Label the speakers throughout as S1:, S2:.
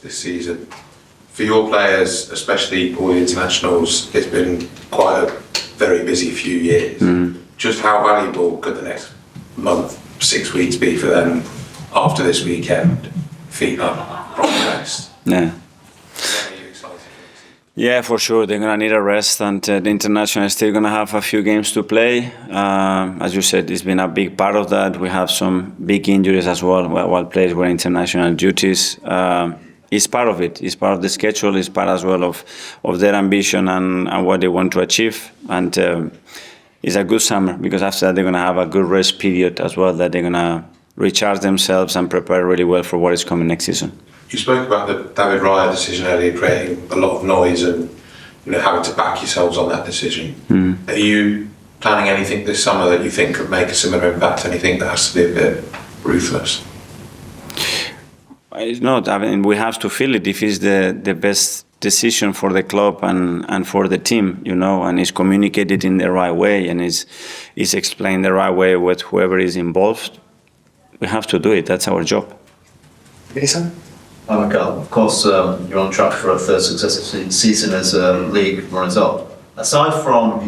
S1: this season. For your players, especially all the internationals, it's been quite a very busy few years. Just how valuable could the next month, 6 weeks be for them after this weekend? Feet up, proper rest.
S2: Yeah. Yeah, for sure. They're going to need a rest, and the international is still going to have a few games to play. As you said, it's been a big part of that. We have some big injuries as well while players were international duties. It's part of it. It's part of the schedule. It's part as well of their ambition and what they want to achieve. And it's a good summer, because after that they're going to have a good rest period as well, that they're going to recharge themselves and prepare really well for what is coming next season.
S1: You spoke about the David Raya decision earlier, creating a lot of noise and having to back yourselves on that decision. Are you planning anything this summer that you think could make a similar impact? Anything that has to be a bit ruthless?
S2: It's not. I mean, we have to feel it if it's the best decision for the club and for the team, and it's communicated in the right way and is explained the right way with whoever is involved. We have to do it. That's our job.
S3: Jason? Hi, Mikel. Of course, you're on track for a third successive season as league runners-up. Aside from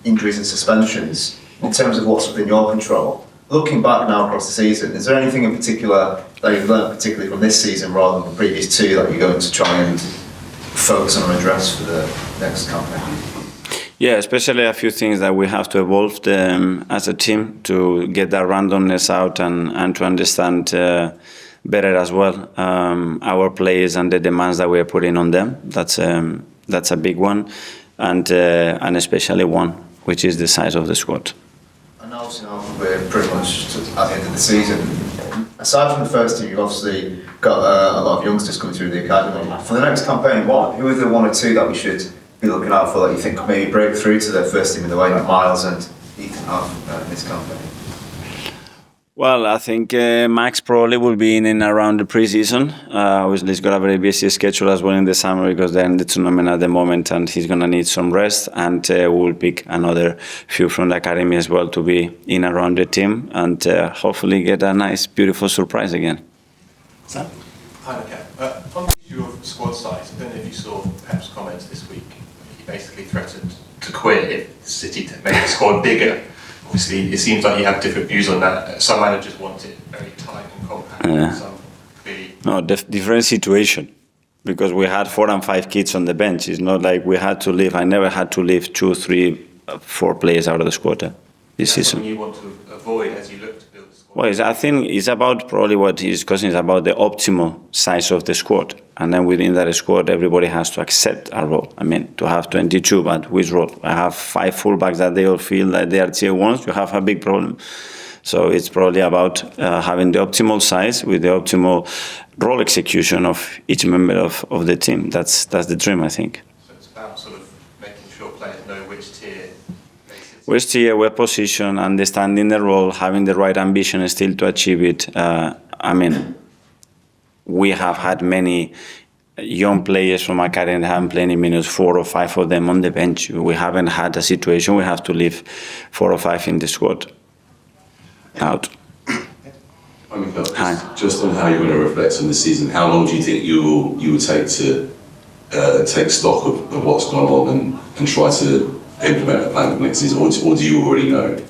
S3: injuries and suspensions, in terms of what's within your control, looking back now across the season, is there anything in particular that you've learned, particularly from this season rather than the previous two, that you're going to try and focus on and address for the next campaign?
S2: Yeah, especially a few things that we have to evolve as a team to get that randomness out and to understand better as well our players and the demands that we are putting on them. That's a big one, and especially one, which is the size of the squad.
S3: And now we're pretty much at the end of the season. Aside from the first team, you've obviously got a lot of youngsters coming through the academy. For the next campaign, who are the one or two that we should be looking out for that you think could maybe break through to the first team in the way that Miles and Ethan have in this campaign?
S2: Well, I think Max probably will be in and around the pre-season. Obviously, he's got a very busy schedule as well in the summer, because they're in the tournament at the moment and he's going to need some rest. And we'll pick another few from the academy as well to be in around the team and hopefully get a nice, beautiful surprise again.
S4: Sam? Hi, Mikel. On the issue of squad size, I don't know if you saw Pep's comments this week. He basically threatened to quit if City made the squad bigger. Obviously, it seems like you have different views on that. Some managers want it very tight and compact. Some really...
S2: No, different situation. Because we had 4 and 5 kids on the bench. It's not like we had to leave. I never had to leave 2, 3, 4 players out of the squad this season.
S4: Something you want to avoid as you look to build the squad?
S2: Well, I think it's about probably what he's discussing is about the optimal size of the squad. And then within that squad, everybody has to accept a role. I mean, to have 22, but which role? I have 5 fullbacks that they all feel that they are tier 1s, you have a big problem. So it's probably about having the optimal size with the optimal role execution of each member of the team. That's the dream, I think.
S4: So it's about sort of making sure players know which tier they sit.
S2: Which tier, where position, understanding the role, having the right ambition still to achieve it. I mean, we have had many young players from academy that haven't played any minutes, 4 or 5 of them on the bench. We haven't had a situation we have to leave 4 or 5 in the squad out.
S5: Hi, Mikel. Just on how you're going to reflect on the season, how long do you think you would take to take stock of what's gone on and try to implement a plan for next season, or do you already know?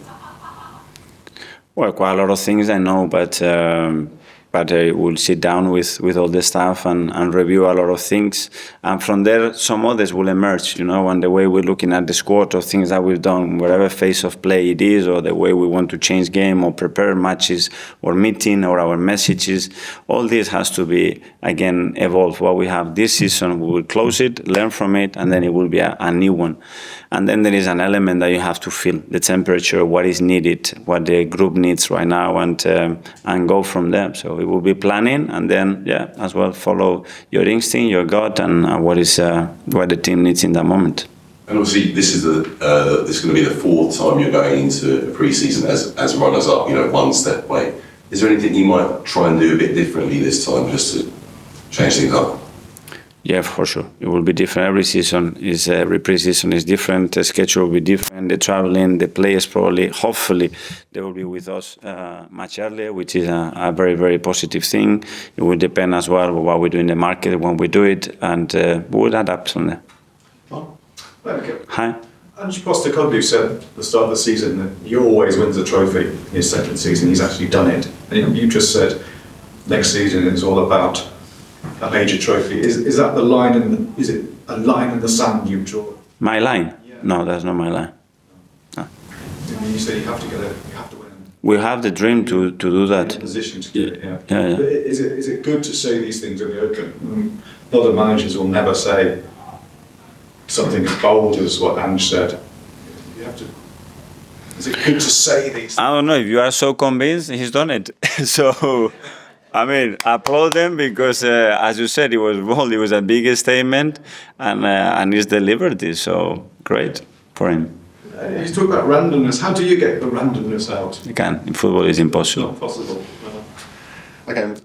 S2: Well, quite a lot of things I know, but we'll sit down with all the staff and review a lot of things. And from there, some others will emerge, and the way we're looking at the squad or things that we've done, whatever phase of play it is, or the way we want to change game or prepare matches or meeting or our messages, all this has to be, again, evolve. What we have this season, we will close it, learn from it, and then it will be a new one. And then there is an element that you have to feel, the temperature, what is needed, what the group needs right now, and go from there. So we will be planning, and then, as well, follow your instinct, your gut, and what the team needs in that moment.
S5: And obviously, this is going to be the 4th time you're going into a pre-season as runners-up, one step away. Is there anything you might try and do a bit differently this time, just to change things up?
S2: Yeah, for sure. It will be different. Every pre-season is different. The schedule will be different. The traveling, the players probably, hopefully, they will be with us much earlier, which is a very, very positive thing. It will depend as well on what we do in the market when we do it, and we will adapt from there.
S6: Okay.
S2: Hi.
S6: Ange Postecoglou said at the start of the season that he always wins a trophy in his second season. He's actually done it. And you just said next season is all about a major trophy. Is that the line? Is it a line in the sand you draw?
S2: My line?
S6: Yeah.
S2: No, that's not my line. No.
S6: You said you have to win.
S2: We have the dream to do that.
S6: In a position to get it. Yeah.
S2: Yeah.
S6: But is it good to say these things in the open? A lot of managers will never say something as bold as what Ange said. You have to. Is it good to say these things?
S2: I don't know if you are so convinced he's done it. So, I mean, applaud them because, as you said, it was bold. It was a big statement, and he's delivered it. So great for him.
S6: You talk about randomness. How do you get the randomness out?
S2: You can. In football, it's impossible.
S6: Not possible.
S7: Okay.